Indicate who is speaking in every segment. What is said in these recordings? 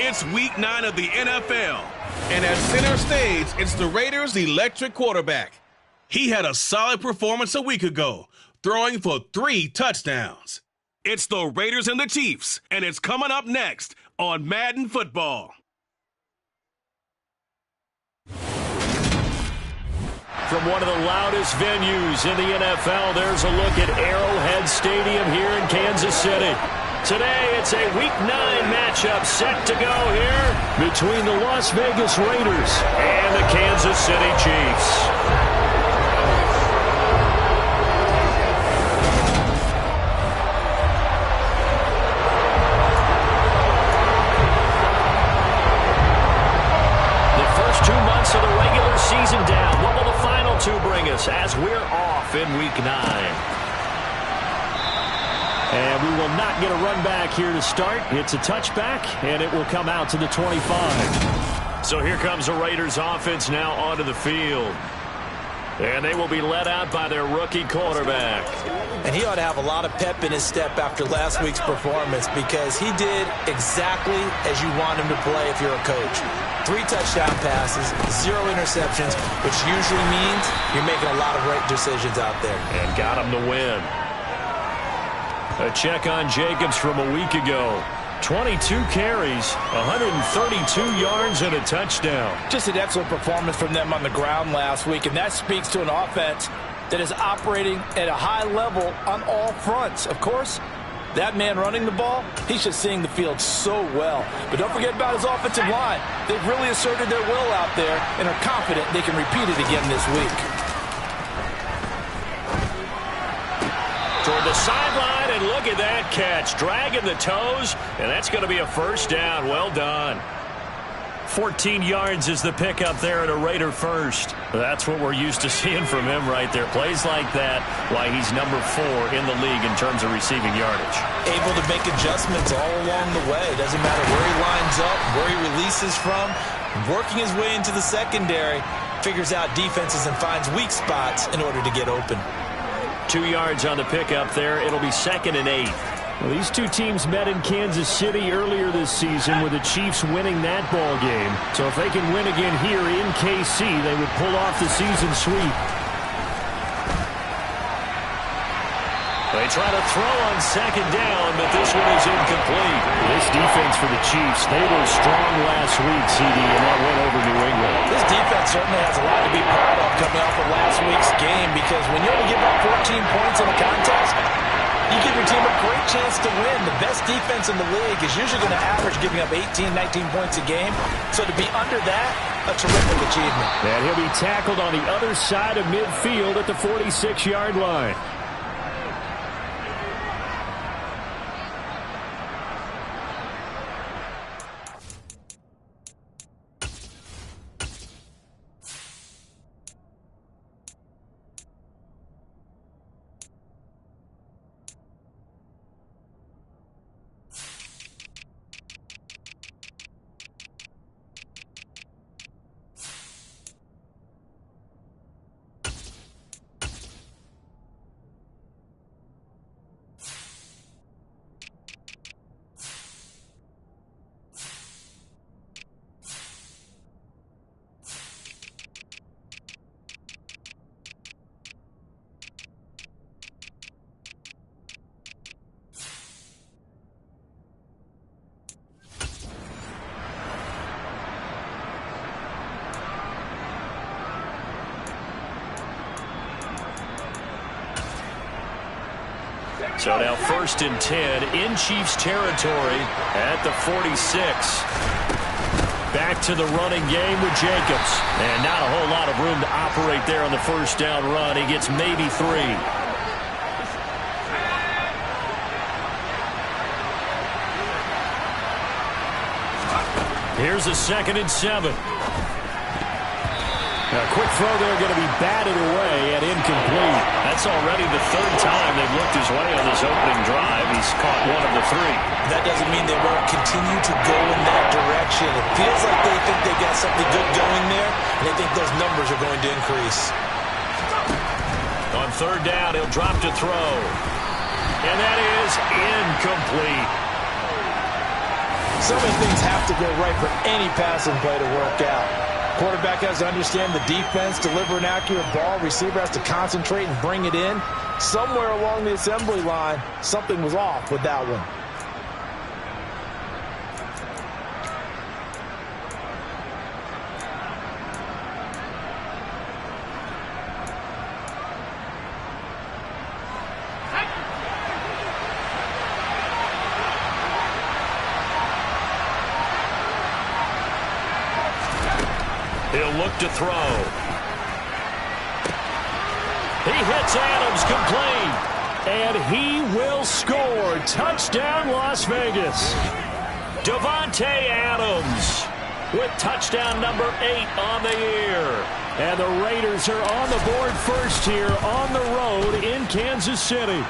Speaker 1: It's week 9 of the NFL. And at center stage, it's the Raiders' electric quarterback. He had a solid performance a week ago, throwing for 3 touchdowns. It's the Raiders and the Chiefs, and it's coming up next on Madden Football.
Speaker 2: From one of the loudest venues in the NFL, there's a look at Arrowhead Stadium here in Kansas City. Today, it's a Week 9 matchup set to go here between the Las Vegas Raiders and the Kansas City Chiefs. The first 2 months of the regular season down. What will the final 2 bring us as we're off in Week 9? And we will not get a run back here to start. It's a touchback, and it will come out to the 25. So here comes the Raiders offense now onto the field. And they will be led out by their rookie quarterback.
Speaker 3: And he ought to have a lot of pep in his step after last week's performance because he did exactly as you want him to play if you're a coach. 3 touchdown passes, 0 interceptions, which usually means you're making a lot of right decisions out there.
Speaker 2: And got him to win. A check on Jacobs from a week ago. 22 carries, 132 yards, and a touchdown.
Speaker 4: Just an excellent performance from them on the ground last week, and that speaks to an offense that is operating at a high level on all fronts. Of course, that man running the ball, he's just seeing the field so well. But don't forget about his offensive line. They've really asserted their will out there and are confident they can repeat it again this week.
Speaker 2: Toward the sideline, and look at that catch. Dragging the toes, and that's going to be a first down. Well done. 14 yards is the pickup there at a Raider first. That's what we're used to seeing from him right there. Plays like that, why he's number 4 in the league in terms of receiving yardage.
Speaker 3: Able to make adjustments all along the way. Doesn't matter where he lines up, where he releases from. Working his way into the secondary, figures out defenses and finds weak spots in order to get open.
Speaker 2: 2 yards on the pickup there. It'll be 2nd and 8.
Speaker 5: Well, these 2 teams met in Kansas City earlier this season with the Chiefs winning that ball game. So if they can win again here in KC, they would pull off the season sweep.
Speaker 2: They try to throw on 2nd down, but this one is incomplete.
Speaker 5: This defense for the Chiefs, they were strong last week, CD, and that went over New England.
Speaker 4: This defense certainly has a lot to be proud of coming off of last week's game because when you're able to give up 14 points in a contest, you give your team a great chance to win. The best defense in the league is usually going to average giving up 18, 19 points a game. So to be under that, a terrific achievement.
Speaker 5: And he'll be tackled on the other side of midfield at the 46-yard line.
Speaker 2: So now 1st and 10 in Chiefs territory at the 46. Back to the running game with Jacobs. And not a whole lot of room to operate there on the first down run. He gets maybe 3. Here's a 2nd and 7.
Speaker 5: A quick throw there going to be batted away and incomplete.
Speaker 2: That's already the 3rd time they've looked his way on this opening drive. He's caught 1 of the 3.
Speaker 3: That doesn't mean they won't continue to go in that direction. It feels like they think they got something good going there, and they think those numbers are going to increase.
Speaker 2: On 3rd down, he'll drop to throw. And that is incomplete.
Speaker 4: So many things have to go right for any passing play to work out. Quarterback has to understand the defense, deliver an accurate ball. Receiver has to concentrate and bring it in. Somewhere along the assembly line, something was off with that one.
Speaker 2: He'll look to throw. He hits Adams complete. And he will score. Touchdown, Las Vegas. Davante Adams with touchdown number 8 on the year. And the Raiders are on the board first here on the road in Kansas City.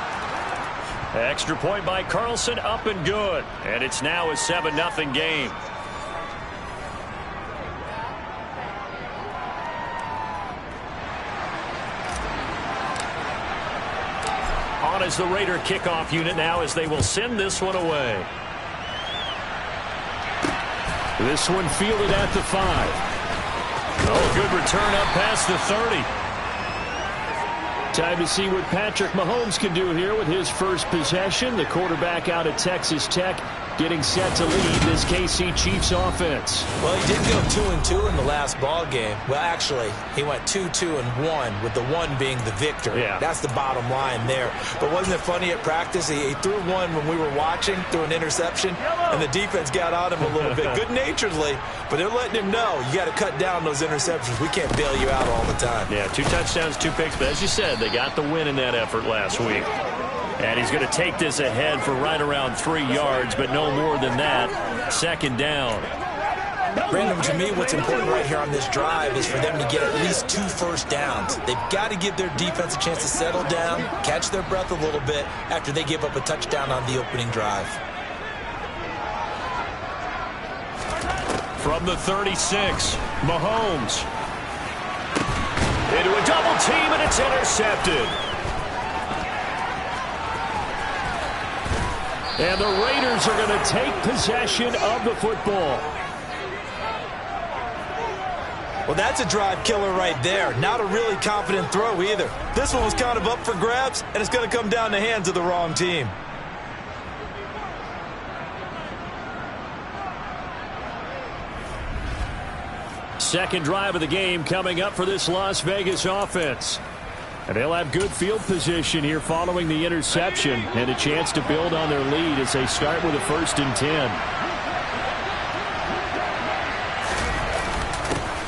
Speaker 2: Extra point by Carlson, up and good. And it's now a 7-0 game. On as the Raider kickoff unit now as they will send this one away.
Speaker 5: This one fielded at the 5.
Speaker 2: Oh, good return up past the 30.
Speaker 5: Time to see what Patrick Mahomes can do here with his first possession. The quarterback out of Texas Tech getting set to lead this KC Chiefs offense.
Speaker 3: Well, he did go 2-2 in the last ball game. Well, actually, he went 2-2-1, with the 1 being the victor.
Speaker 2: Yeah.
Speaker 3: That's the bottom line there. But wasn't it funny at practice? He threw one when we were watching, threw an interception, and the defense got on him a little bit, good-naturedly. But they're letting him know, you got to cut down those interceptions. We can't bail you out all the time.
Speaker 2: Yeah, 2 touchdowns, 2 picks. But as you said, they got the win in that effort last week. And he's going to take this ahead for right around 3 yards, but no more than that. 2nd down.
Speaker 3: Brandon, to me, what's important right here on this drive is for them to get at least 2 first downs. They've got to give their defense a chance to settle down, catch their breath a little bit after they give up a touchdown on the opening drive.
Speaker 2: From the 36, Mahomes. Into a double team, and it's intercepted.
Speaker 5: And the Raiders are going to take possession of the football.
Speaker 3: Well, that's a drive killer right there. Not a really confident throw either. This one was kind of up for grabs, and it's going to come down the hands of the wrong team.
Speaker 5: Second drive of the game coming up for this Las Vegas offense. And they'll have good field position here following the interception and a chance to build on their lead as they start with a 1st and 10.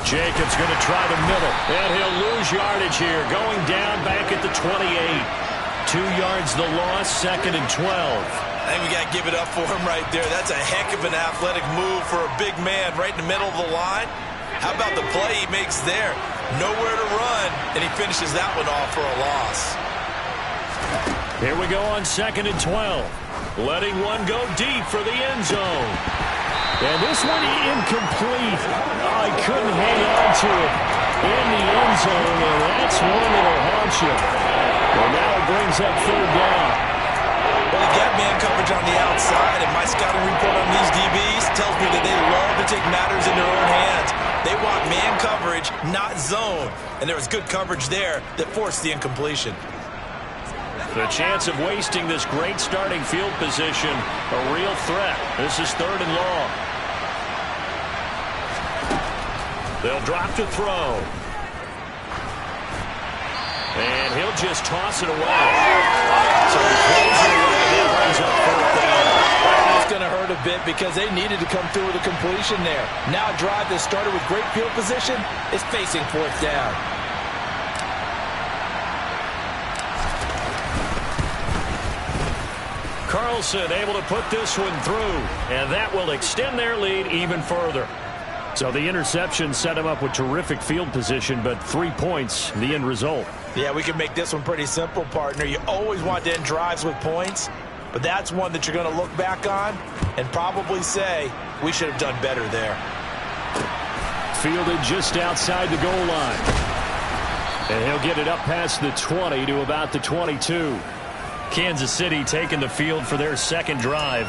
Speaker 2: Jacobs going to try the middle, and he'll lose yardage here, going down back at the 28. 2 yards the loss, 2nd and 12.
Speaker 3: I think we got to give it up for him right there. That's a heck of an athletic move for a big man right in the middle of the line. How about the play he makes there? Nowhere to run, and he finishes that one off for a loss.
Speaker 2: Here we go on 2nd and 12. Letting one go deep for the end zone.
Speaker 5: And this one incomplete. Oh, he couldn't hang on to it in the end zone, and that's one that'll haunt you. Well, now it brings up 3rd down.
Speaker 3: Well, they got man coverage on the outside, and my scouting report on these DBs tells me that they love to take matters in their own hands. They want man coverage, not zone. And there was good coverage there that forced the incompletion.
Speaker 2: The chance of wasting this great starting field position, a real threat. This is 3rd and long. They'll drop to throw. And he'll just toss it away. So he throws it away, and that brings up 4th down.
Speaker 4: It's going to hurt a bit because they needed to come through with a completion there. Now a drive that started with great field position is facing 4th down.
Speaker 2: Carlson able to put this one through, and that will extend their lead even further.
Speaker 5: So the interception set him up with terrific field position, but 3 points, the end result.
Speaker 3: Yeah, we can make this one pretty simple, partner. You always want to end drives with points, but that's one that you're going to look back on and probably say, we should have done better there.
Speaker 5: Fielded just outside the goal line. And he'll get it up past the 20 to about the 22.
Speaker 2: Kansas City taking the field for their 2nd drive.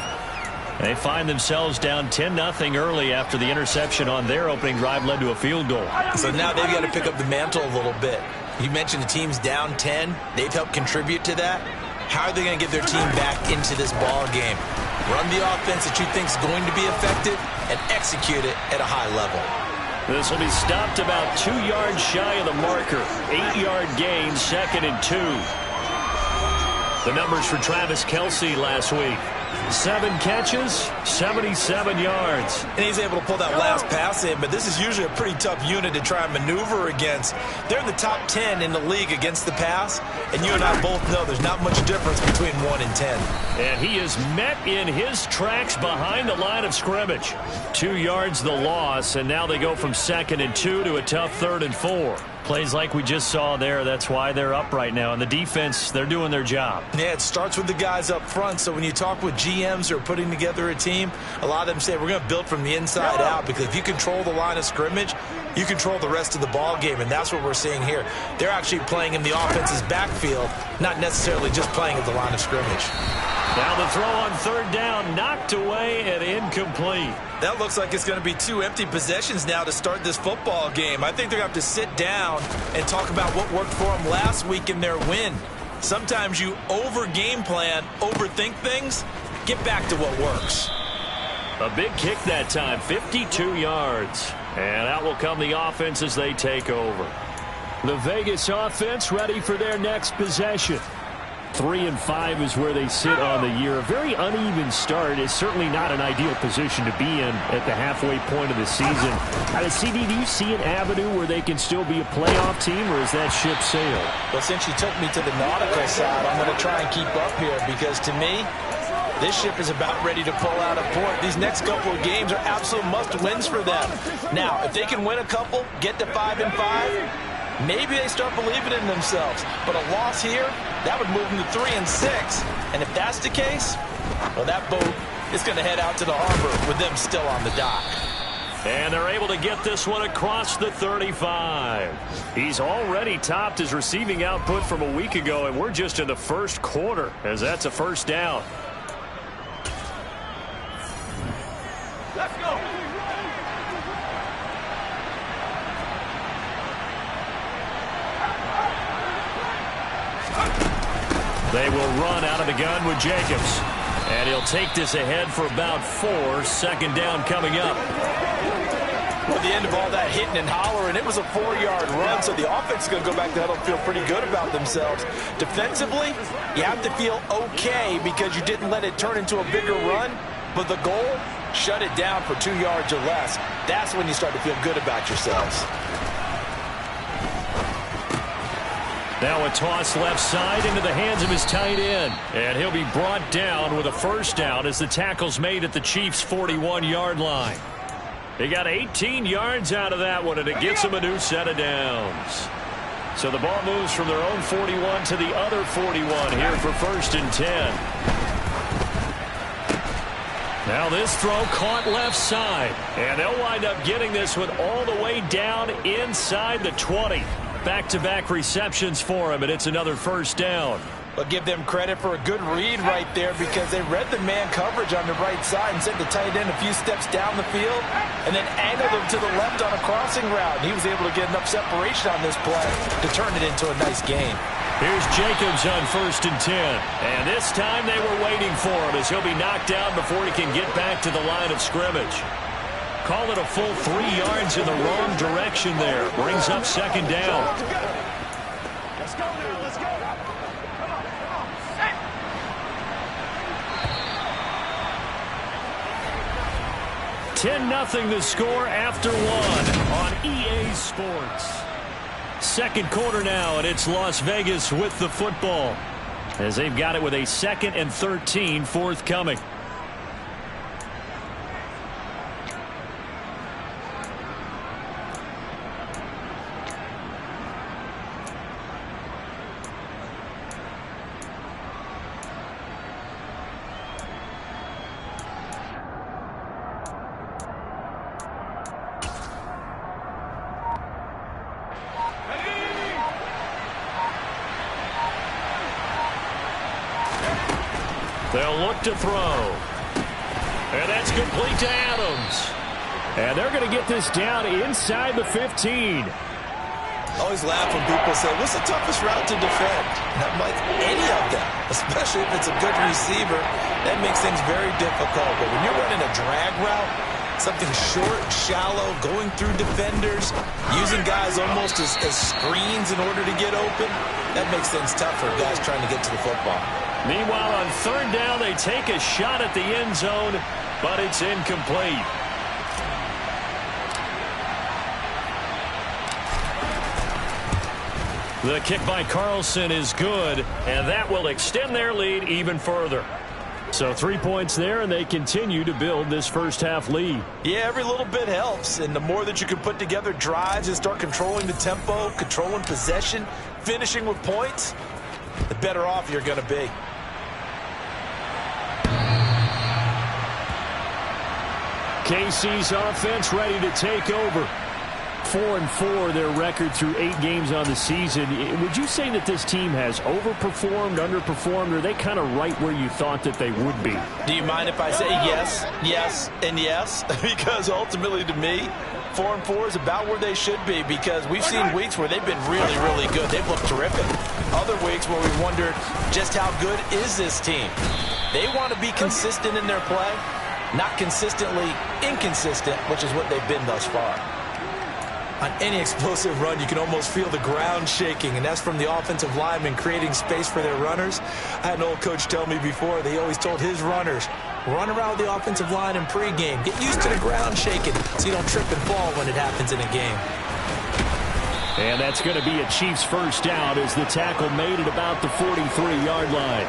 Speaker 2: They find themselves down 10-0 early after the interception on their opening drive led to a field goal.
Speaker 3: So now they've got to pick up the mantle a little bit. You mentioned the team's down 10. They've helped contribute to that. How are they going to get their team back into this ball game? Run the offense that you think is going to be effective and execute it at a high level.
Speaker 2: This will be stopped about 2 yards shy of the marker. 8-yard gain, 2nd and 2. The numbers for Travis Kelce last week. 7 catches, 77 yards.
Speaker 3: And he's able to pull that last pass in, but this is usually a pretty tough unit to try and maneuver against. They're in the top 10 in the league against the pass, and you and I both know there's not much difference between 1 and 10.
Speaker 2: And he is met in his tracks behind the line of scrimmage. 2 yards the loss, and now they go from 2nd and 2 to a tough 3rd and 4. Plays like we just saw there, that's why they're up right now. And the defense, they're doing their job.
Speaker 3: Yeah, it starts with the guys up front. So when you talk with GMs who are putting together a team, a lot of them say we're going to build from the inside out, because if you control the line of scrimmage, you control the rest of the ball game, and that's what we're seeing here. They're actually playing in the offense's backfield, not necessarily just playing at the line of scrimmage.
Speaker 2: Now the throw on 3rd down, knocked away and incomplete.
Speaker 3: That looks like it's going to be 2 empty possessions now to start this football game. I think they're going to have to sit down and talk about what worked for them last week in their win. Sometimes you over-game plan, overthink things. Get back to what works.
Speaker 2: A big kick that time, 52 yards. And out will come the offense as they take over. The Vegas offense ready for their next possession. 3-5 is where they sit on the year. A very uneven start is certainly not an ideal position to be in at the halfway point of the season. CD, do you see an avenue where they can still be a playoff team, or is that ship sailed?
Speaker 4: Well, since you took me to the nautical side, I'm going to try and keep up here, because to me, this ship is about ready to pull out of port. These next couple of games are absolute must-wins for them. Now, if they can win a couple, get to 5-5, maybe they start believing in themselves. But a loss here, that would move them to 3-6. And if that's the case, well, that boat is going to head out to the harbor with them still on the dock.
Speaker 2: And they're able to get this one across the 35. He's already topped his receiving output from a week ago, and we're just in the first quarter, as that's a 1st down.
Speaker 6: Let's go.
Speaker 2: They will run out of the gun with Jacobs. And he'll take this ahead for about 4. 2nd down coming up.
Speaker 4: Well, the end of all that hitting and hollering, it was a 4-yard run, so the offense is going to go back to huddle and feel pretty good about themselves. Defensively, you have to feel okay because you didn't let it turn into a bigger run, but the goal, shut it down for 2 yards or less. That's when you start to feel good about yourselves.
Speaker 2: Now a toss left side into the hands of his tight end. And he'll be brought down with a 1st down as the tackle's made at the Chiefs' 41-yard line. They got 18 yards out of that one, and it gets them a new set of downs. So the ball moves from their own 41 to the other 41 here for 1st and 10. Now this throw caught left side. And they'll wind up getting this one all the way down inside the 20. Back-to-back receptions for him, and it's another 1st down.
Speaker 4: But give them credit for a good read right there, because they read the man coverage on the right side and sent the tight end a few steps down the field and then angled him to the left on a crossing route. And he was able to get enough separation on this play to turn it into a nice game.
Speaker 2: Here's Jacobs on 1st and 10. And this time they were waiting for him, as he'll be knocked down before he can get back to the line of scrimmage. Call it a full 3 yards in the wrong direction there. Brings up 2nd down.
Speaker 6: Let's go now. Let's go. Come on.
Speaker 2: 10-0 the score after 1 on EA Sports. 2nd quarter now, and it's Las Vegas with the football, as they've got it with a 2nd and 13 forthcoming. They'll look to throw. And that's complete to Adams.
Speaker 5: And they're going to get this down inside the 15.
Speaker 3: I always laugh when people say, what's the toughest route to defend? And I'm like, any of them, especially if it's a good receiver. That makes things very difficult. But when you're running a drag route, something short, shallow, going through defenders, using guys almost as screens in order to get open, that makes things tough for guys trying to get to the football.
Speaker 2: Meanwhile, on third down, they take a shot at the end zone, but it's incomplete. The kick by Carlson is good, and that will extend their lead even further.
Speaker 5: So 3 points there, and they continue to build this first half lead.
Speaker 3: Yeah, every little bit helps, and the more that you can put together drives and start controlling the tempo, controlling possession, finishing with points, the better off you're going to be.
Speaker 5: KC's offense ready to take over. 4-4 their record through 8 games on the season. Would you say that this team has overperformed, underperformed, or are they kind of right where you thought that they would be?
Speaker 3: Do you mind if I say yes, yes, and yes? Because ultimately to me, 4-4 is about where they should be, because we've seen weeks where they've been really, really good. They've looked terrific. Other weeks where we wondered just how good is this team. They want to be consistent in their play, not consistently inconsistent, which is what they've been thus far. On any explosive run, you can almost feel the ground shaking, and that's from the offensive linemen creating space for their runners. I had an old coach tell me before, they always told his runners, run around the offensive line in pregame. Get used to the ground shaking so you don't trip and fall when it happens in a game.
Speaker 5: And that's going to be a Chiefs first down as the tackle made at about the 43-yard line.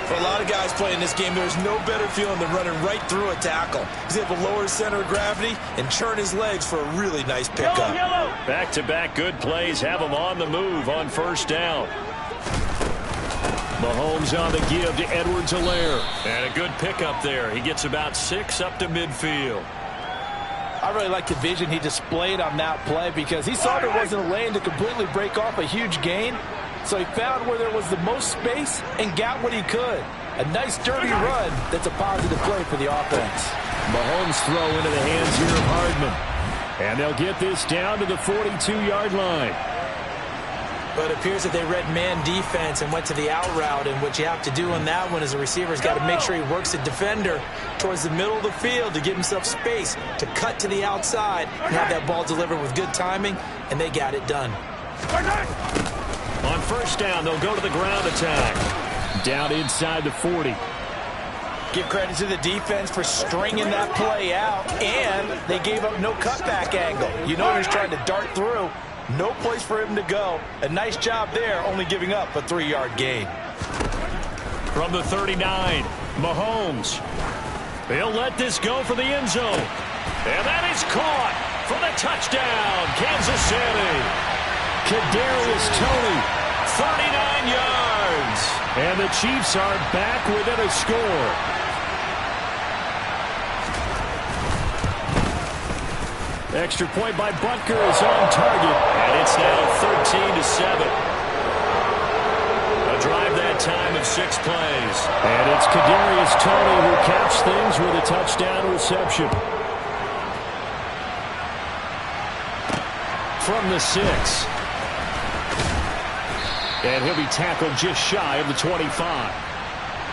Speaker 3: For a lot of guys playing this game, there's no better feeling than running right through a tackle. He's able to lower his center of gravity and churn his legs for a really nice pickup.
Speaker 2: Back-to-back good plays have him on the move on first down. Mahomes on the give to Edwards-Helaire. And a good pickup there. He gets about 6 up to midfield.
Speaker 4: I really like the vision he displayed on that play, because he saw there wasn't a lane to completely break off a huge gain. So he found where there was the most space and got what he could. A nice dirty run that's a positive play for the offense.
Speaker 5: Mahomes throw into the hands here of Hardman. And they'll get this down to the 42-yard line.
Speaker 3: But it appears that they read man defense and went to the out route, and what you have to do on that one is a receiver's got to make sure he works the defender towards the middle of the field to give himself space to cut to the outside and have that ball delivered with good timing, and they got it done.
Speaker 2: On first down, they'll go to the ground attack.
Speaker 5: Down inside the 40.
Speaker 4: Give credit to the defense for stringing that play out, and they gave up no cutback angle. You know he was trying to dart through. No place for him to go. A nice job there, only giving up a 3-yard gain.
Speaker 2: From the 39, Mahomes. They'll let this go for the end zone. And that is caught for the touchdown, Kansas City.
Speaker 5: Kadarius Toney,
Speaker 2: 39 yards.
Speaker 5: And the Chiefs are back within a score. Extra point by Butker is on target.
Speaker 2: And it's now 13-7. A drive that time of 6 plays.
Speaker 5: And it's Kadarius Toney who caps things with a touchdown reception. From the 6. And he'll be tackled just shy of the 25.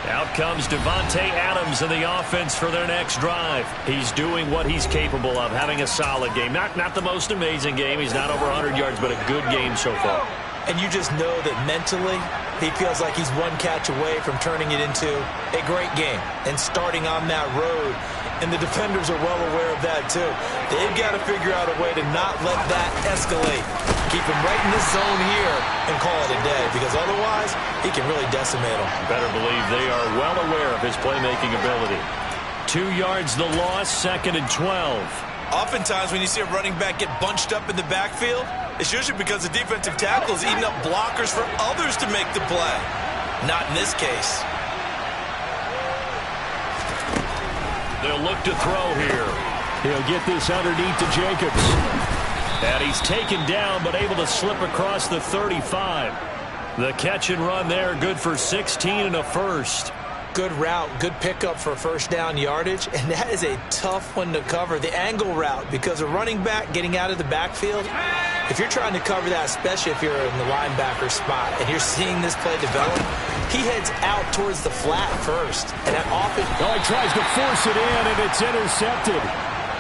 Speaker 2: Out comes Devontae Adams in the offense for their next drive. He's doing what he's capable of, having a solid game. Not the most amazing game. He's not over 100 yards, but a good game so far.
Speaker 3: And you just know that mentally he feels like he's one catch away from turning it into a great game and starting on that road. And the defenders are well aware of that too. They've got to figure out a way to not let that escalate. Keep him right in this zone here and call it a day, because otherwise he can really decimate them.
Speaker 2: Better believe they are well aware of his playmaking ability.
Speaker 5: 2 yards the loss, 2nd and 12.
Speaker 3: Oftentimes when you see a running back get bunched up in the backfield, it's usually because the defensive tackle is eating up blockers for others to make the play. Not in this case.
Speaker 2: They'll look to throw here.
Speaker 5: He'll get this underneath to Jacobs.
Speaker 2: And he's taken down, but able to slip across the 35. The catch and run there, good for 16 and a first.
Speaker 3: Good route, good pickup for first down yardage, and that is a tough one to cover, the angle route, because a running back getting out of the backfield, if you're trying to cover that, especially if you're in the linebacker spot, and you're seeing this play develop, he heads out towards the flat first, and that often...
Speaker 5: Oh, he tries to force it in, and it's intercepted.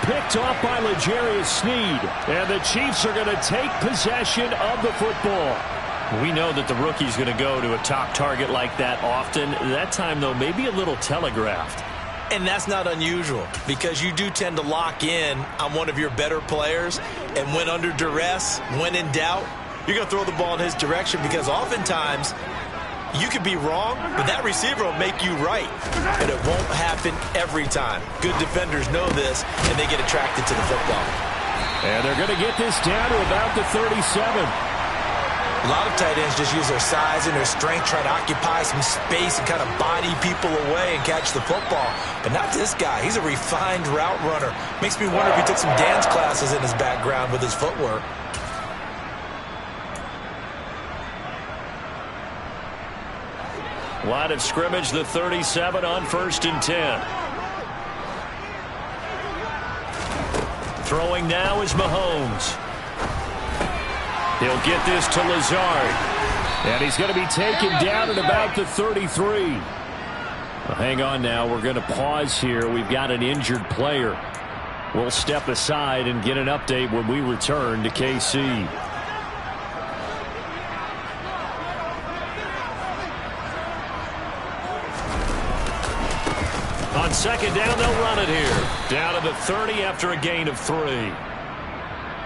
Speaker 5: Picked off by L'Jarius Sneed, and the Chiefs are going to take possession of the football.
Speaker 2: We know that the rookie's going to go to a top target like that often. That time, though, maybe a little telegraphed.
Speaker 3: And that's not unusual because you do tend to lock in on one of your better players, and when under duress, when in doubt, you're going to throw the ball in his direction because oftentimes you could be wrong, but that receiver will make you right, and it won't happen every time. Good defenders know this, and they get attracted to the football.
Speaker 5: And they're going to get this down to about the 37.
Speaker 3: A lot of tight ends just use their size and their strength, try to occupy some space and kind of body people away and catch the football. But not this guy. He's a refined route runner. Makes me wonder if he took some dance classes in his background with his footwork.
Speaker 2: Line of scrimmage, the 37 on 1st and 10. Throwing now is Mahomes. He'll get this to Lazard.
Speaker 5: And he's going to be taken down at about the 33. Well, hang on now. We're going to pause here. We've got an injured player. We'll step aside and get an update when we return to KC.
Speaker 2: On 2nd down, they'll run it here. Down to the 30 after a gain of 3.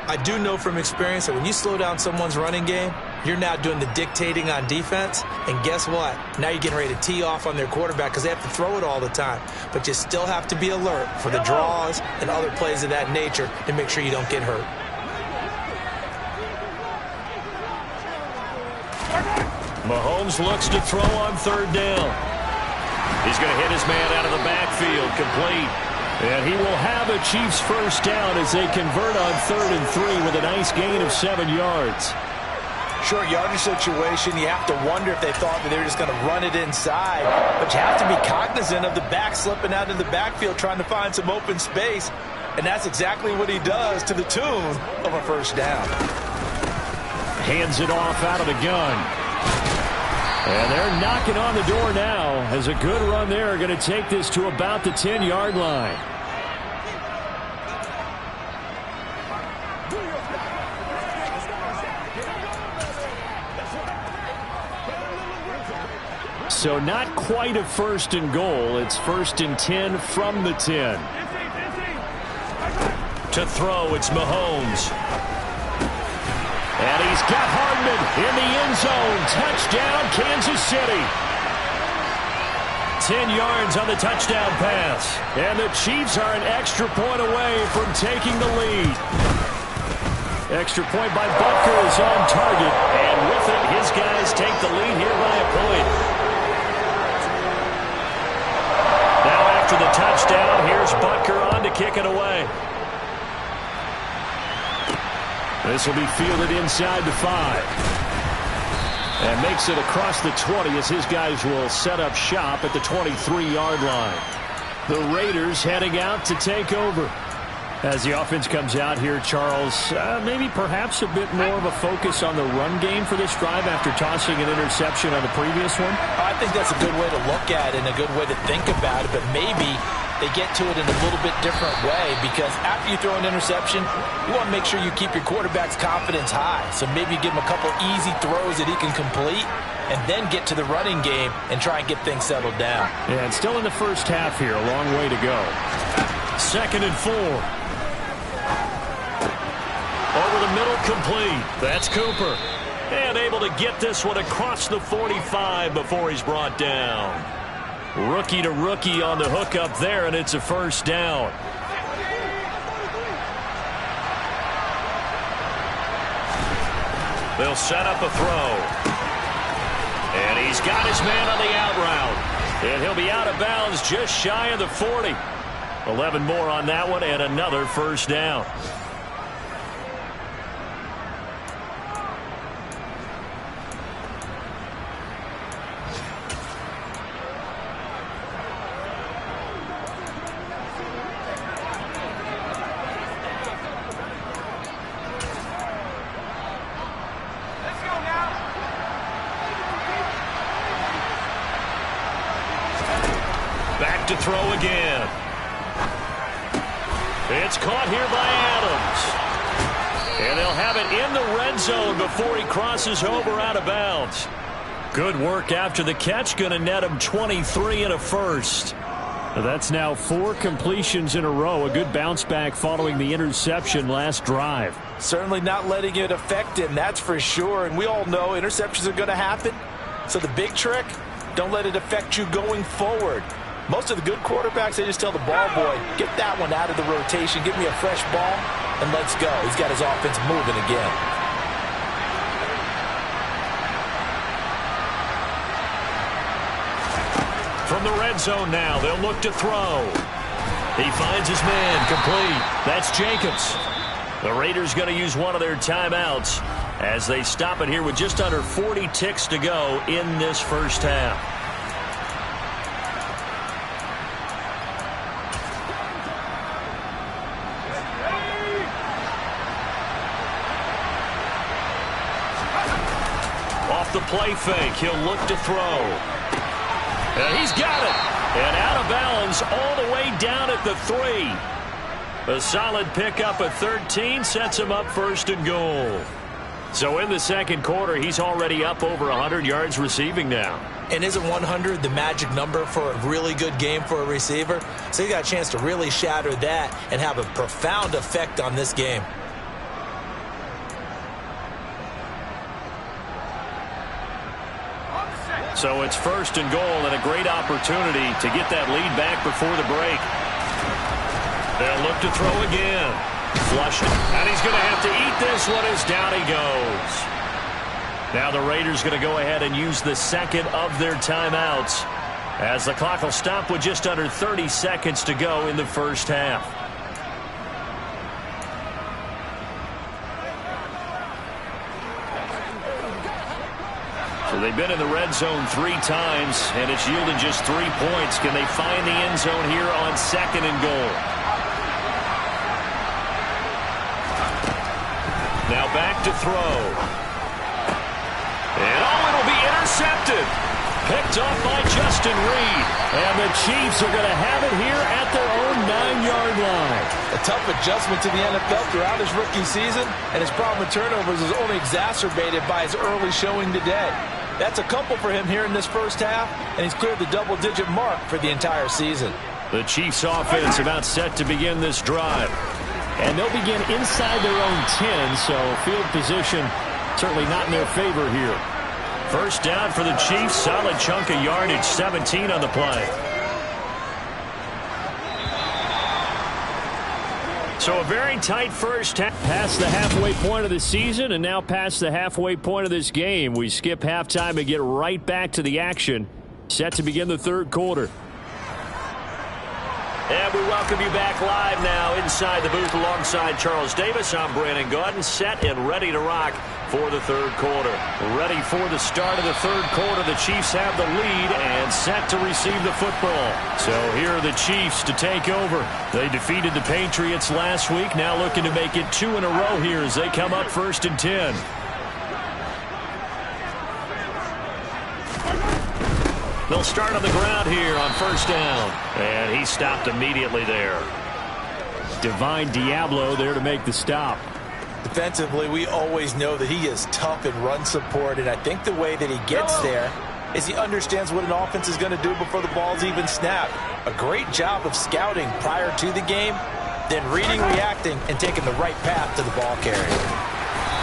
Speaker 3: I do know from experience that when you slow down someone's running game, you're now doing the dictating on defense. And guess what? Now you're getting ready to tee off on their quarterback because they have to throw it all the time. But you still have to be alert for the draws and other plays of that nature to make sure you don't get hurt.
Speaker 2: Mahomes looks to throw on 3rd down. He's going to hit his man out of the backfield, complete.
Speaker 5: And he will have a Chiefs first down as they convert on 3rd and 3 with a nice gain of 7 yards.
Speaker 4: Short yardage situation, you have to wonder if they thought that they were just going to run it inside. But you have to be cognizant of the back slipping out of the backfield trying to find some open space. And that's exactly what he does to the tune of a first down.
Speaker 5: Hands it off out of the gun. And they're knocking on the door now as a good run there. Going to take this to about the 10-yard line. So not quite a 1st and goal. It's 1st and 10 from the 10.
Speaker 2: To throw, it's Mahomes.
Speaker 5: And he's got Hardman in the end zone. Touchdown, Kansas City. 10 yards on the touchdown pass. And the Chiefs are an extra point away from taking the lead. Extra point by Butker is on target. And with it, his guys take the lead here by a point. Now after the touchdown, here's Butker on to kick it away. This will be fielded inside the 5. And makes it across the 20 as his guys will set up shop at the 23-yard line. The Raiders heading out to take over. As the offense comes out here, Charles, maybe perhaps a bit more of a focus on the run game for this drive after tossing an interception on the previous one?
Speaker 4: I think that's a good way to look at it and a good way to think about it, but maybe they get to it in a little bit different way because after you throw an interception, you want to make sure you keep your quarterback's confidence high. So maybe you give him a couple easy throws that he can complete and then get to the running game and try and get things settled down.
Speaker 5: Yeah, and still in the first half here, a long way to go.
Speaker 2: 2nd and 4. Over the middle, complete. That's Cooper. And able to get this one across the 45 before he's brought down. Rookie to rookie on the hookup there, and it's a first down. They'll set up a throw. And he's got his man on the out route. And he'll be out of bounds just shy of the 40. 11 more on that one, and another first down. to throw again. It's caught here by Adams. And they'll have it in the red zone before he crosses over out of bounds. Good work after the catch. Going to net him 23 and a first.
Speaker 5: That's now 4 completions in a row. A good bounce back following the interception last drive.
Speaker 4: Certainly not letting it affect him, that's for sure. And we all know interceptions are going to happen. So the big trick, don't let it affect you going forward. Most of the good quarterbacks, they just tell the ball boy, get that one out of the rotation, give me a fresh ball, and let's go. He's got his offense moving again.
Speaker 2: From the red zone now, they'll look to throw. He finds his man, complete. That's Jacobs. The Raiders going to use one of their timeouts as they stop it here with just under 40 ticks to go in this first half. Off the play fake, he'll look to throw. And he's got it. And out of bounds all the way down at the 3. A solid pickup at 13 sets him up first and goal. So in the second quarter, he's already up over 100 yards receiving now.
Speaker 3: And isn't 100 the magic number for a really good game for a receiver? So he got a chance to really shatter that and have a profound effect on this game.
Speaker 2: So it's first and goal and a great opportunity to get that lead back before the break. They'll look to throw again. Flushed it. And he's going to have to eat this one as down he goes. Now the Raiders going to go ahead and use the second of their timeouts as the clock will stop with just under 30 seconds to go in the first half. So they've been in the red zone 3 times, and it's yielded just 3 points. Can they find the end zone here on second and goal? Now back to throw. And it'll be intercepted. Picked off by Justin Reed.
Speaker 5: And the Chiefs are going to have it here at their own 9-yard line.
Speaker 4: A tough adjustment to the NFL throughout his rookie season, and his problem with turnovers is only exacerbated by his early showing today. That's a couple for him here in this first half, and he's cleared the double-digit mark for the entire season.
Speaker 2: The Chiefs offense about set to begin this drive.
Speaker 5: And they'll begin inside their own 10, so field position certainly not in their favor here.
Speaker 2: First down for the Chiefs, solid chunk of yardage, 17 on the play. So a very tight first half.
Speaker 5: Past the halfway point of the season and now past the halfway point of this game. We skip halftime and get right back to the action. Set to begin the third quarter.
Speaker 2: And we welcome you back live now inside the booth alongside Charles Davis. I'm Brandon Gaudin, set and ready to rock for the third quarter. Ready for the start of the third quarter. The Chiefs have the lead and set to receive the football. So here are the Chiefs to take over. They defeated the Patriots last week. Now looking to make it 2 in a row here as they come up first and 10. They'll start on the ground here on first down. And he stopped immediately there.
Speaker 5: Divine Diablo there to make the stop.
Speaker 3: Defensively, we always know that he is tough in run support, and I think the way that he gets there is he understands what an offense is going to do before the ball's even snapped. A great job of scouting prior to the game, then reading, reacting, and taking the right path to the ball carrier.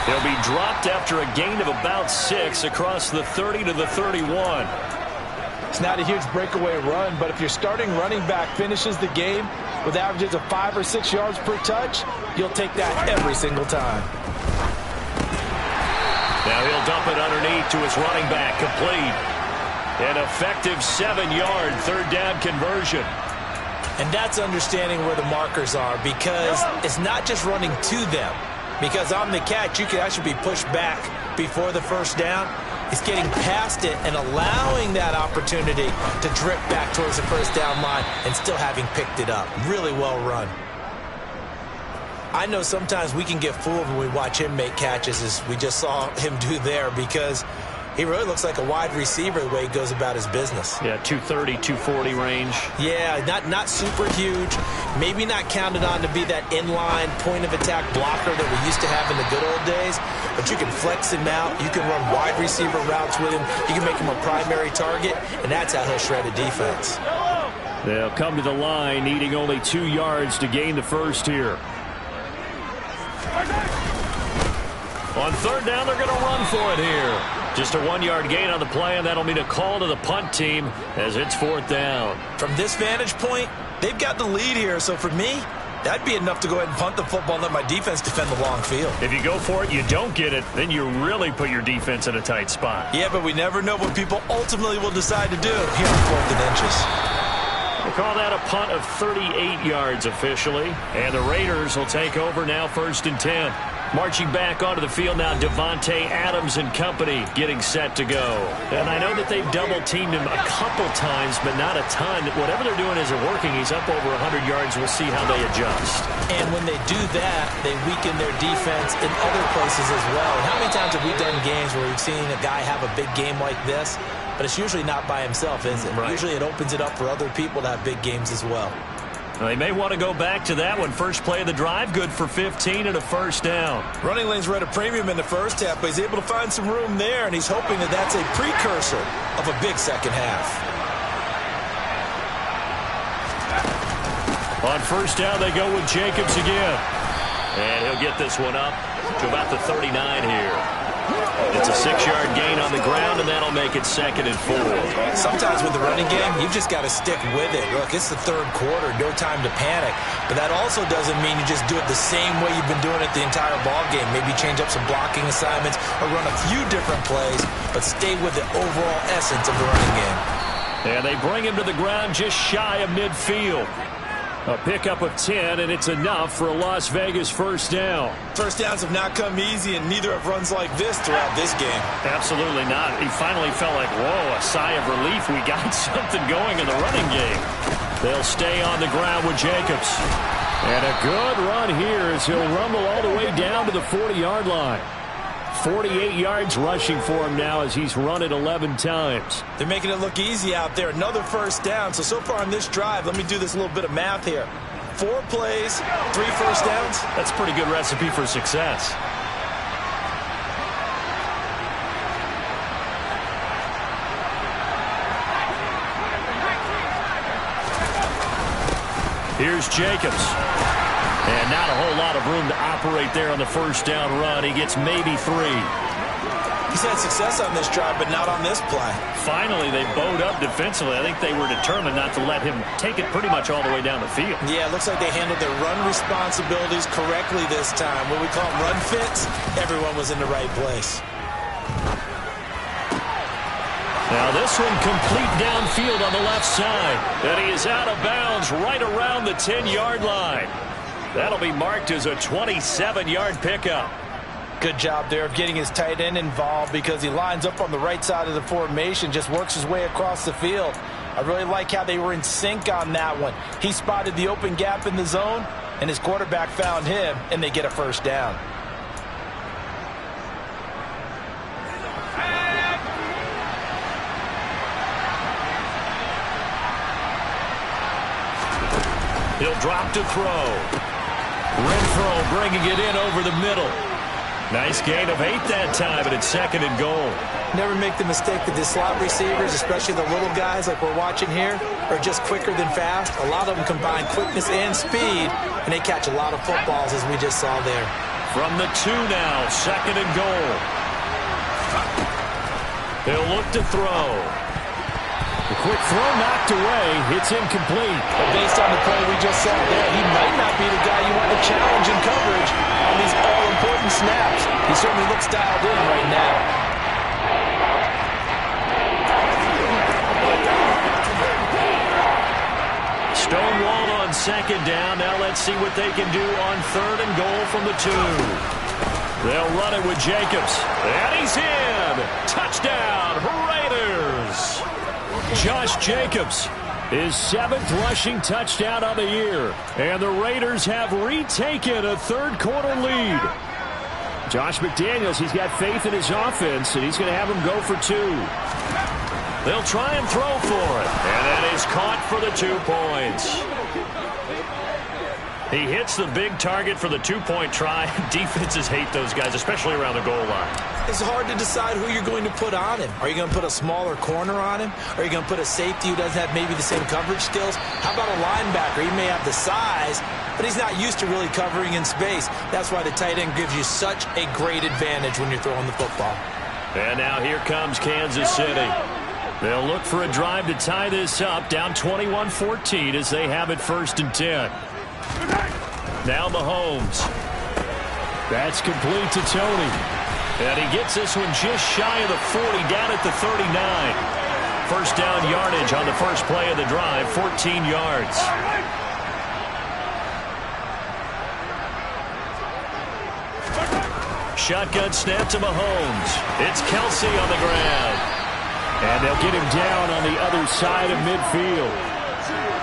Speaker 2: He'll be dropped after a gain of about 6 across the 30 to the 31.
Speaker 4: It's not a huge breakaway run, but if your starting running back finishes the game with averages of 5 or 6 yards per touch, you'll take that every single time.
Speaker 2: Now he'll dump it underneath to his running back, complete. An effective 7-yard third down conversion.
Speaker 3: And that's understanding where the markers are, because it's not just running to them. Because on the catch, you can actually be pushed back before the first down. It's getting past it and allowing that opportunity to drip back towards the first down line and still having picked it up. Really well run. I know sometimes we can get fooled when we watch him make catches, as we just saw him do there, because He really looks like a wide receiver the way he goes about his business.
Speaker 2: Yeah, 230, 240 range.
Speaker 3: Yeah, not super huge. Maybe not counted on to be that inline point-of-attack blocker that we used to have in the good old days. But you can flex him out. You can run wide receiver routes with him. You can make him a primary target, and that's how he'll shred a defense.
Speaker 5: They'll come to the line, needing only 2 yards to gain the first here.
Speaker 2: On third down, they're going to run for it here. Just a 1-yard gain on the play, and that'll mean a call to the punt team as it's fourth down.
Speaker 3: From this vantage point, they've got the lead here. So for me, that'd be enough to go ahead and punt the football and let my defense defend the long field.
Speaker 2: If you go for it, you don't get it, then you really put your defense in a tight spot.
Speaker 3: Yeah, but we never know what people ultimately will decide to do here on 4th and inches.
Speaker 2: We'll call that a punt of 38 yards officially. And the Raiders will take over now, 1st and 10. Marching back onto the field now, Devontae Adams and company getting set to go. And I know that they've double-teamed him a couple times, but not a ton. Whatever they're doing isn't working. He's up over 100 yards. We'll see how they adjust.
Speaker 3: And when they do that, they weaken their defense in other places as well. And how many times have we done games where we've seen a guy have a big game like this? But it's usually not by himself, is it?
Speaker 2: Right.
Speaker 3: Usually it opens it up for other people to have big games as well.
Speaker 2: Well, they may want to go back to that one. First play of the drive, good for 15 and a first down.
Speaker 3: Running lanes were at a premium in the first half, but he's able to find some room there, and he's hoping that that's a precursor of a big second half.
Speaker 2: On first down, they go with Jacobs again. And he'll get this one up to about the 39 here. It's a 6-yard gain on the ground, and that'll make it 2nd and 4.
Speaker 3: Sometimes with the running game, you've just got to stick with it. Look, it's the third quarter, no time to panic. But that also doesn't mean you just do it the same way you've been doing it the entire ball game. Maybe change up some blocking assignments or run a few different plays, but stay with the overall essence of the running game.
Speaker 2: And they bring him to the ground just shy of midfield. A pickup of 10, and it's enough for a Las Vegas first down.
Speaker 3: First downs have not come easy, and neither have runs like this throughout this game.
Speaker 2: Absolutely not. He finally felt like, whoa, a sigh of relief. We got something going in the running game. They'll stay on the ground with Jacobs. And a good run here as he'll rumble all the way down to the 40-yard line. 48 yards rushing for him now as he's run it 11 times.
Speaker 3: They're making it look easy out there. Another first down. So far on this drive, let me do this little bit of math here. 4 plays, 3 first downs.
Speaker 2: That's a pretty good recipe for success. Here's Jacobs. And not a whole lot of room to operate there on the first down run. He gets maybe 3.
Speaker 3: He's had success on this drive, but not on this play.
Speaker 2: Finally, they bowed up defensively. I think they were determined not to let him take it pretty much all the way down the field.
Speaker 3: Yeah, it looks like they handled their run responsibilities correctly this time. What we call them run fits, everyone was in the right place.
Speaker 2: Now this one complete downfield on the left side. And he is out of bounds right around the 10-yard line. That'll be marked as a 27-yard pickup.
Speaker 4: Good job there of getting his tight end involved because he lines up on the right side of the formation, just works his way across the field. I really like how they were in sync on that one. He spotted the open gap in the zone, and his quarterback found him, and they get a first down.
Speaker 2: He'll drop to throw. Renfro bringing it in over the middle. Nice gain of 8 that time, and it's 2nd and goal.
Speaker 3: Never make the mistake that the slot receivers, especially the little guys like we're watching here, are just quicker than fast. A lot of them combine quickness and speed, and they catch a lot of footballs, as we just saw there.
Speaker 2: From the 2 now, 2nd and goal. He'll look to throw.
Speaker 5: The quick throw knocked away. It's incomplete.
Speaker 4: But based on the play we just saw there, he might not be the guy you want to challenge in coverage on these all-important snaps. He certainly looks dialed in right now.
Speaker 2: Stonewalled on 2nd down. Now let's see what they can do on 3rd and goal from the 2. They'll run it with Jacobs. And he's in. Touchdown, Raiders.
Speaker 5: Josh Jacobs, his 7th rushing touchdown on the year. And the Raiders have retaken a third-quarter lead. Josh McDaniels, he's got faith in his offense, and he's going to have him go for 2. They'll try and throw for it. And that is caught for the 2 points. He hits the big target for the 2-point try. Defenses hate those guys, especially around the goal line.
Speaker 3: It's hard to decide who you're going to put on him. Are you going to put a smaller corner on him? Are you going to put a safety who doesn't have maybe the same coverage skills? How about a linebacker? He may have the size, but he's not used to really covering in space. That's why the tight end gives you such a great advantage when you're throwing the football. And now here comes Kansas City. They'll look for a drive to tie this up, down 21-14 as they have it 1st and 10. Now Mahomes. That's complete to Tony. And he gets this one just shy of the 40, down at the 39. First down yardage on the first play of the drive, 14 yards. Shotgun snap to Mahomes. It's Kelsey on the ground. And they'll get him down on the other side of midfield.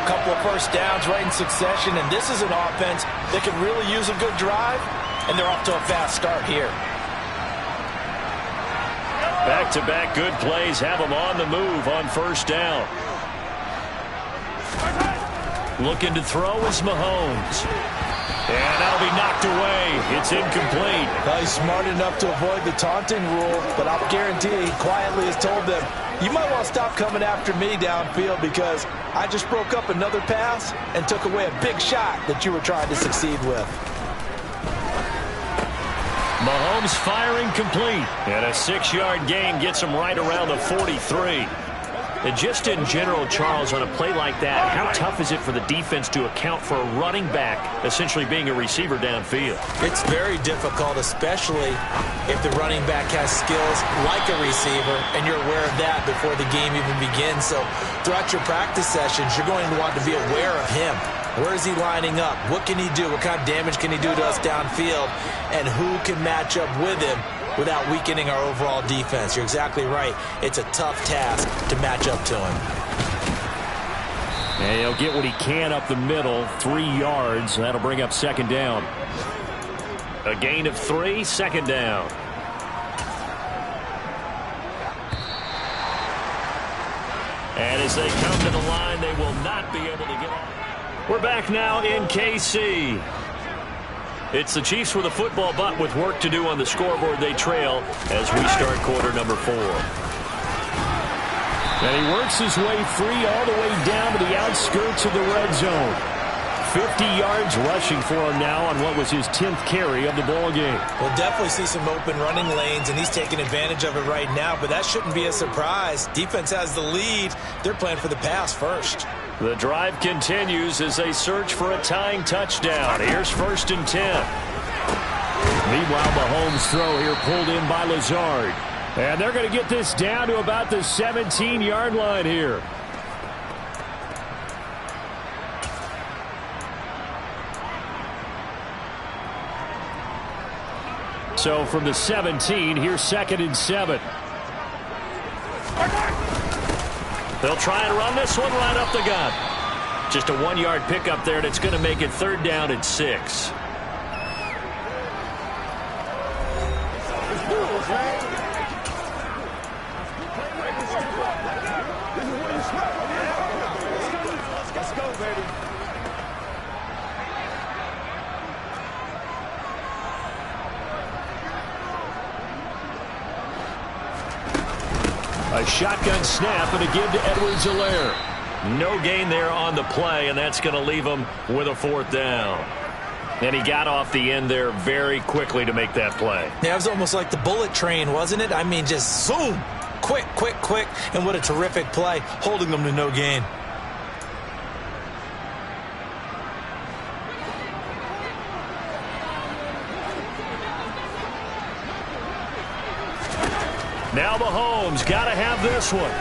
Speaker 4: A couple of first downs right in succession, and this is an offense that could really use a good drive, and they're off to a fast start here.
Speaker 5: Back-to-back good plays have them on the move on first down. Looking to throw is Mahomes. And that'll be knocked away. It's incomplete.
Speaker 4: Well, he's smart enough to avoid the taunting rule, but I'll guarantee he quietly has told them, you might want to stop coming after me downfield because I just broke up another pass and took away a big shot that you were trying to succeed with.
Speaker 5: Mahomes firing complete. And a 6-yard gain gets him right around the 43. And just in general, Charles, on a play like that, how tough is it for the defense to account for a running back essentially being a receiver downfield?
Speaker 3: It's very difficult, especially if the running back has skills like a receiver, and you're aware of that before the game even begins. So throughout your practice sessions, you're going to want to be aware of him. Where is he lining up? What can he do? What kind of damage can he do to us downfield? And who can match up with him without weakening our overall defense? You're exactly right. It's a tough task to match up to him.
Speaker 5: And he'll get what he can up the middle, 3 yards. That'll bring up 2nd down. A gain of 3, 2nd down. And as they come to the line, they will not be able to get off. We're back now in KC. It's the Chiefs with a football, but with work to do on the scoreboard. They trail as we start quarter number 4. And he works his way free all the way down to the outskirts of the red zone. 50 yards rushing for him now on what was his 10th carry of the ball game.
Speaker 3: We'll definitely see some open running lanes, and he's taking advantage of it right now, but that shouldn't be a surprise. Defense has the lead. They're playing for the pass first.
Speaker 5: The drive continues as they search for a tying touchdown. Here's 1st and 10. Meanwhile, Mahomes' throw here pulled in by Lazard. And they're going to get this down to about the 17-yard line here. So from the 17, here's 2nd and 7. They'll try and run this one right up the gut. Just a 1-yard pickup there, and it's going to make it 3rd down and 6.
Speaker 6: Let's go, baby.
Speaker 5: A shotgun snap and a give to Edwards-Helaire. No gain there on the play, and that's going to leave him with a 4th down. And he got off the end there very quickly to make that play.
Speaker 3: Yeah, it was almost like the bullet train, wasn't it? I mean, just zoom. Quick, quick, quick. And what a terrific play, holding them to no gain.
Speaker 5: Now Mahomes got to have this one.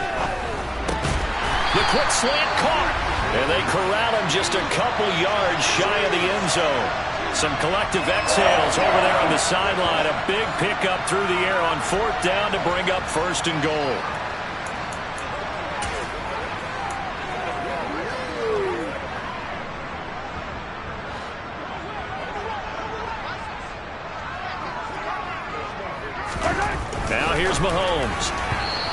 Speaker 5: The quick slant caught. And they corral him just a couple yards shy of the end zone. Some collective exhales over there on the sideline. A big pickup through the air on 4th down to bring up 1st and goal.
Speaker 2: Mahomes.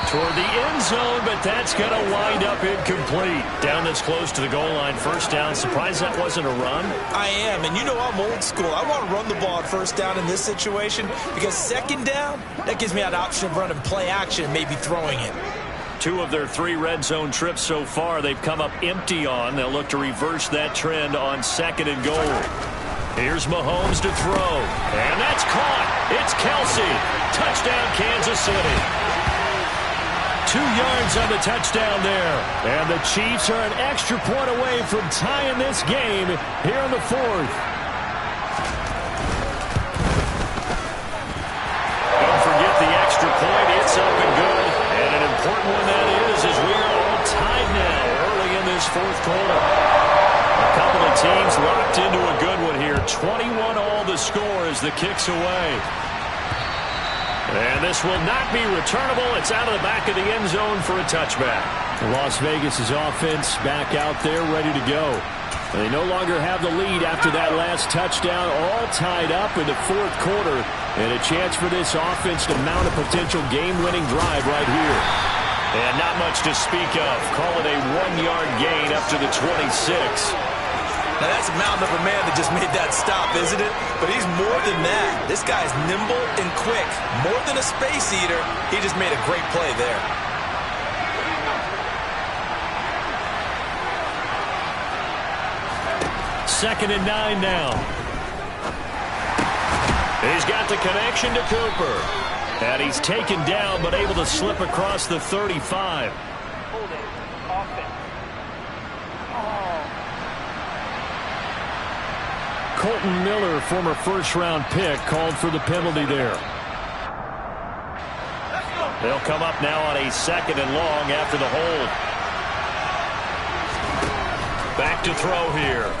Speaker 2: Toward the end zone, but that's going to wind up incomplete. Down this close to the goal line, first down. Surprised that wasn't a run?
Speaker 3: I am, and you know I'm old school. I want to run the ball at first down in this situation because second down, that gives me that option of running play action and maybe throwing it.
Speaker 2: 2 of their 3 red zone trips so far they've come up empty on. They'll look to reverse that trend on second and goal. Here's Mahomes to throw, and that's caught. It's Kelsey. Touchdown, Kansas City. 2 yards on the touchdown there. And the Chiefs are an extra point away from tying this game here in the 4th. Don't forget the extra point. It's up and good. And an important one that is, as we are all tied now early in this 4th quarter. A couple of teams locked into a good one here. 21 all the score as the kick's away. And this will not be returnable. It's out of the back of the end zone for a touchback.
Speaker 5: Las Vegas' offense back out there ready to go. They no longer have the lead after that last touchdown, all tied up in the 4th quarter, and a chance for this offense to mount a potential game-winning drive right here.
Speaker 2: And not much to speak of. Call it a 1-yard gain up to the 26.
Speaker 3: Now, that's a mountain of a man that just made that stop, isn't it? But he's more than that. This guy's nimble and quick. More than a space eater, he just made a great play there.
Speaker 2: Second and 9 now. He's got the connection to Cooper. And he's taken down, but able to slip across the 35.
Speaker 5: Colton Miller, former first-round pick, called for the penalty there.
Speaker 2: They'll come up now on a 2nd and long after the hold. Back to throw here.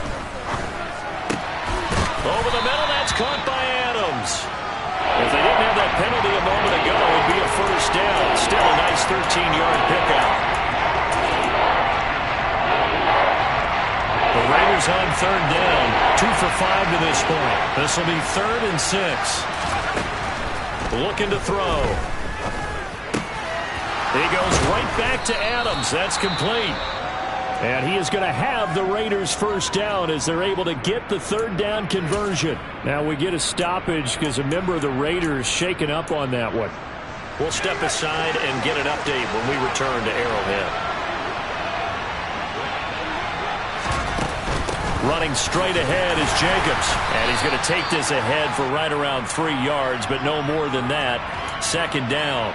Speaker 2: Over the middle, that's caught by Adams. If they didn't have that penalty a moment ago, it would be a first down. Still a nice 13-yard pickup. The Raiders on 3rd down. 2 for 5 to this point. This will be 3rd and 6. Looking to throw. He goes right back to Adams. That's complete.
Speaker 5: And he is going to have the Raiders first down as they're able to get the 3rd down conversion. Now we get a stoppage because a member of the Raiders shaken up on that one.
Speaker 2: We'll step aside and get an update when we return to Arrowhead. Running straight ahead is Jacobs. And he's going to take this ahead for right around 3 yards, but no more than that. 2nd down.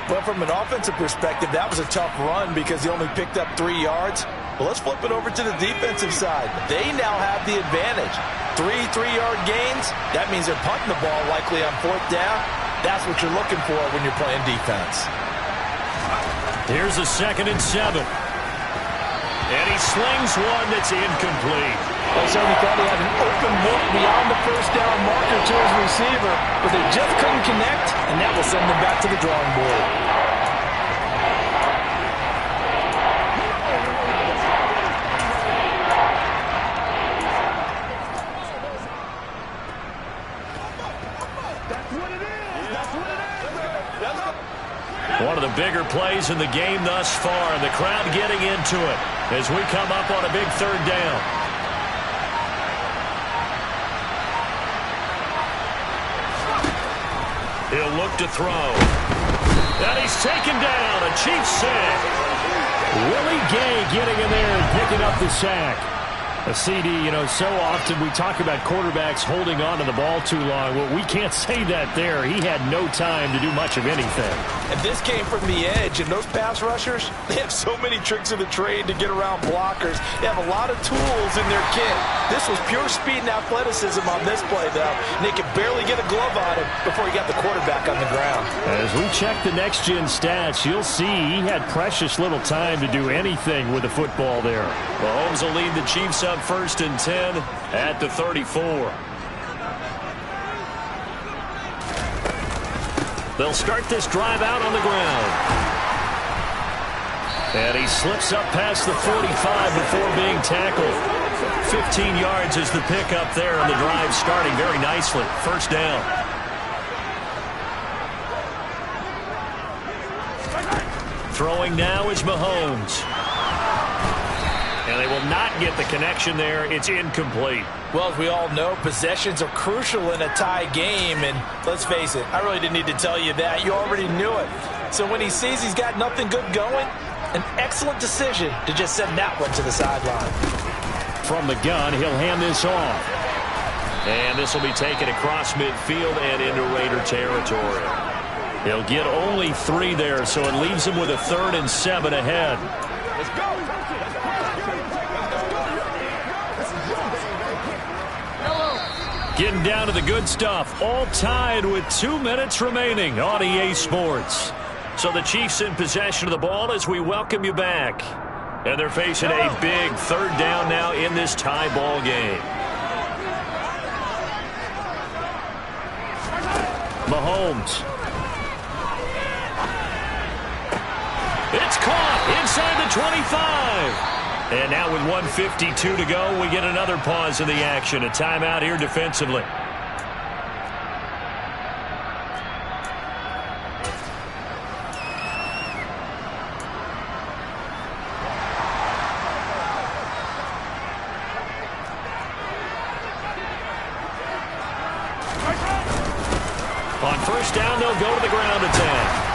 Speaker 4: But from an offensive perspective, that was a tough run because he only picked up 3 yards. Well, let's flip it over to the defensive side. They now have the advantage. 3 3-yard gains. That means they're punting the ball likely on 4th down. That's what you're looking for when you're playing defense.
Speaker 2: Here's a 2nd and 7. And he slings one that's incomplete.
Speaker 4: Well, he certainly thought he had an open look beyond the first down marker to his receiver, but they just couldn't connect, and that will send them back to the drawing board.
Speaker 2: One of the bigger plays in the game thus far, and the crowd getting into it as we come up on a big 3rd down. He'll look to throw. And he's taken down. A Chiefs sack.
Speaker 5: Willie Gay getting in there and picking up the sack. A CD, you know, so often we talk about quarterbacks holding on to the ball too long. Well, we can't say that there. He had no time to do much of anything.
Speaker 4: And this came from the edge, and those pass rushers, they have so many tricks of the trade to get around blockers. They have a lot of tools in their kit. This was pure speed and athleticism on this play, though. And they could barely get a glove on him before he got the quarterback on the ground.
Speaker 5: As we check the next-gen stats, you'll see he had precious little time to do anything with the football there.
Speaker 2: Mahomes will lead the Chiefs up 1st and 10 at the 34. They'll start this drive out on the ground. And he slips up past the 45 before being tackled. 15 yards is the pickup there, and the drive starting very nicely. 1st down. Throwing now is Mahomes. And they will not get the connection there. It's incomplete.
Speaker 4: Well, as we all know, possessions are crucial in a tie game. And let's face it, I really didn't need to tell you that. You already knew it. So when he sees he's got nothing good going, an excellent decision to just send that one to the sideline.
Speaker 5: From the gun, he'll hand this off.
Speaker 2: And this will be taken across midfield and into Raider territory. He'll get only 3 there, so it leaves him with a 3rd and 7 ahead.
Speaker 6: Let's go.
Speaker 2: Getting down to the good stuff. All tied with 2 minutes remaining on EA Sports. So the Chiefs in possession of the ball as we welcome you back. And they're facing a big 3rd down now in this tie ball game. Mahomes. It's caught inside the 25. And now with 1:52 to go, we get another pause in the action. A timeout here defensively. On 1st down, they'll go to the ground attack.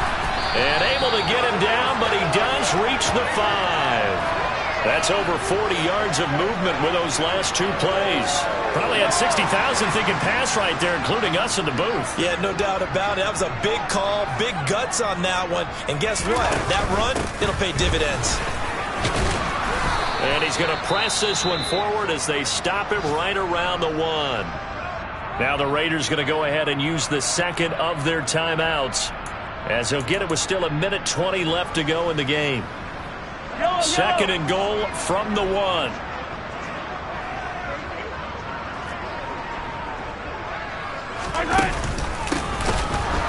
Speaker 2: And able to get him down, but he does reach the 5. That's over 40 yards of movement with those last 2 plays. Probably had 60,000 thinking pass right there, including us in the booth.
Speaker 3: Yeah, no doubt about it. That was a big call, big guts on that one. And guess what? That run, it'll pay dividends.
Speaker 2: And he's going to press this one forward as they stop him right around the 1. Now the Raiders going to go ahead and use the 2nd of their timeouts, as they'll get it with still 1:20 left to go in the game. 2nd and goal from the 1.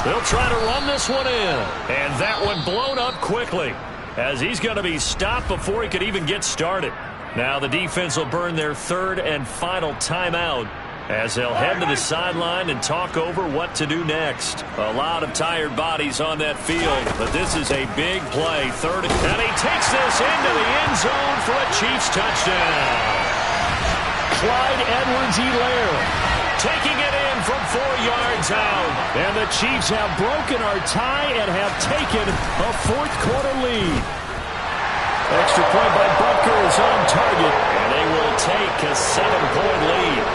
Speaker 2: They'll try to run this one in. And that one blown up quickly, as he's going to be stopped before he could even get started. Now the defense will burn their 3rd and final timeout, as they'll head to the sideline and talk over what to do next. A lot of tired bodies on that field, but this is a big play. 3rd, and he takes this into the end zone for a Chiefs touchdown. Clyde Edwards-Helaire taking it in from 4 yards out. And the Chiefs have broken our tie and have taken a 4th quarter lead. Extra point by Butker is on target, and they will take a 7-point lead.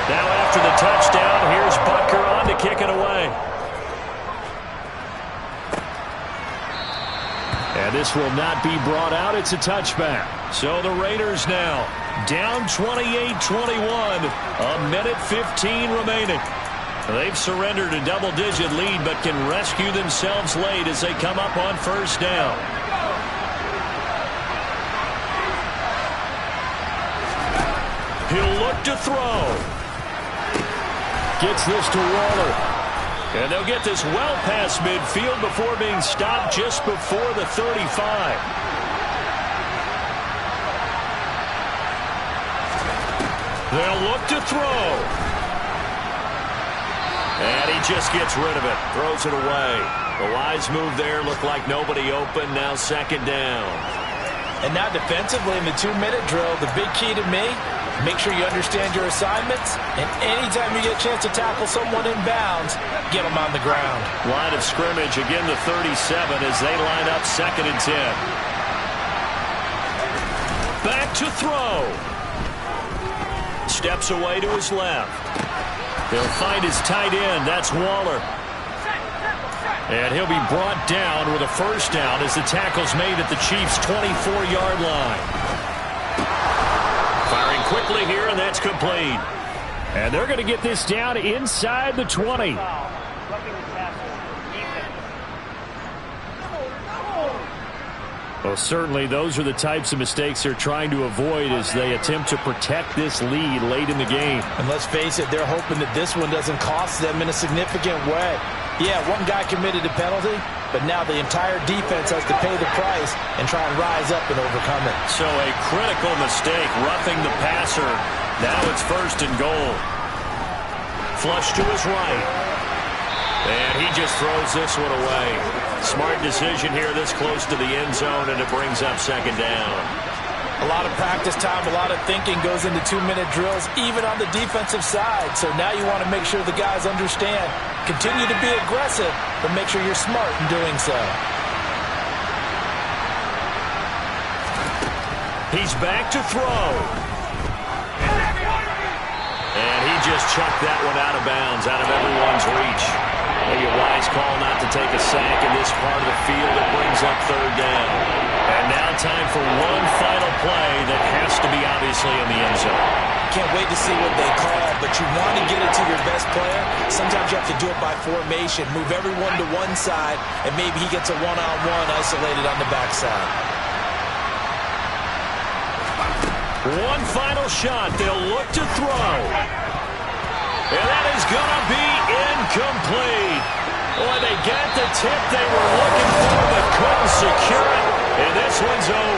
Speaker 2: Now after the touchdown, here's Butker on to kick it away. And this will not be brought out. It's a touchback. So the Raiders now down 28-21. 1:15 remaining. They've surrendered a double-digit lead, but can rescue themselves late as they come up on 1st down. He'll look to throw. Gets this to Waller. And they'll get this well past midfield before being stopped just before the 35. They'll look to throw. And he just gets rid of it. Throws it away. The wise move there. Looked like nobody open. Now 2nd down.
Speaker 4: And now defensively in the 2-minute drill, the big key to me, make sure you understand your assignments, and anytime you get a chance to tackle someone in bounds, get them on the ground.
Speaker 2: Line of scrimmage, again the 37 as they line up 2nd and 10. Back to throw. Steps away to his left. He'll find his tight end. That's Waller. And he'll be brought down with a 1st down as the tackle's made at the Chiefs' 24-yard line. Firing quickly here, and that's complete.
Speaker 5: And they're going to get this down inside the 20. Well, certainly those are the types of mistakes they're trying to avoid as they attempt to protect this lead late in the game.
Speaker 4: And let's face it, they're hoping that this one doesn't cost them in a significant way. Yeah, one guy committed a penalty, but now the entire defense has to pay the price and try and rise up and overcome it.
Speaker 2: So a critical mistake, roughing the passer. Now it's 1st and goal. Flush to his right. And he just throws this one away. Smart decision here this close to the end zone, and it brings up second down.
Speaker 4: A lot of practice time, a lot of thinking goes into 2-minute drills, even on the defensive side. So now you want to make sure the guys understand. Continue to be aggressive, but make sure you're smart in doing so.
Speaker 2: He's back to throw. And he just chucked that one out of bounds, out of everyone's reach. Maybe a wise call not to take a sack in this part of the field. It brings up third down. And now time for one final play that has to be obviously in the end zone.
Speaker 3: Can't wait to see what they call, but you want to get it to your best player. Sometimes you have to do it by formation. Move everyone to one side, and maybe he gets a one-on-one isolated on the backside.
Speaker 2: One final shot. They'll look to throw. And that is going to be incomplete. Boy, they got the tip they were looking for, but couldn't secure it. And this one's over.